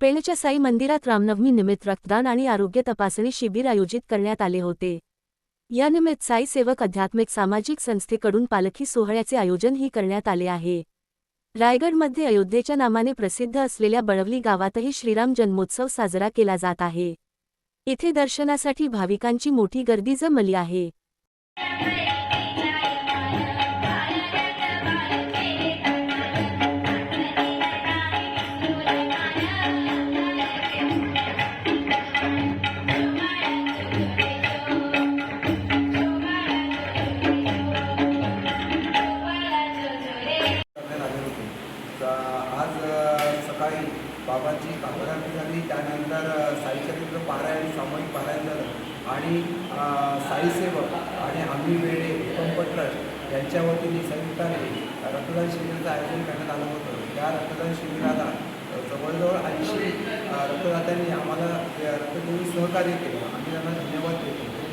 पेणच्या साई मंदिरात रामनवमी निमित्त रक्तदान आणि आरोग्य तपासणी शिबिर आयोजित करण्यात आले होते। यानिमित्त साई सेवक आध्यात्मिक सामाजिक संस्थेकडून पालखी सोहळ्याचे आयोजनही करण्यात आले आहे। रायगडमध्ये अयोध्येच्या नामाने प्रसिद्ध असलेल्या बळवली गावातही श्रीराम जन्मोत्सव साजरा केला जात आहे। इथे दर्शनासाठी भाविकांची मोठी गर्दी जमली आहे। आज सकाळी बाबांची काकडारती झाली, त्यानंतर साईचरित्र पारायण सामूहिक पारायण झालं आणि साईसेवक आणि आम्ही वेळे भूकंप ट्रस्ट यांच्या वतीने संयुक्ताने रक्तदान शिबिराचं आयोजन करण्यात आलं होतं। त्या रक्तदान शिबिराला जवळजवळ 80 रक्तदात्यांनी आम्हाला रक्तदानी सहकार्य केलं। आम्ही त्यांना धन्यवाद देतो।